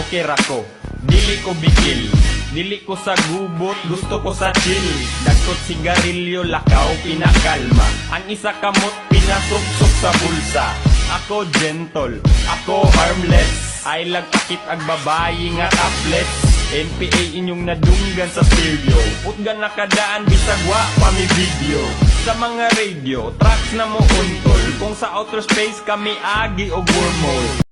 okay ra ko. Dili ko bikil, dili ko sa gubot, gusto ko sa chill. Dagkot sigarilyo, lakaw, pinakalma. Ang isa kamot, pinasuksok sa bulsa. Ako gentle, ako harmless. Ay lagpakit ag babayi nga tablets. NPA inyong nadunggan sa stereo. Utgan nakadaan bisag wa pa mi video. Sa mga radio, tracks na mo untol. Kung sa outer space kami agi o wormhole.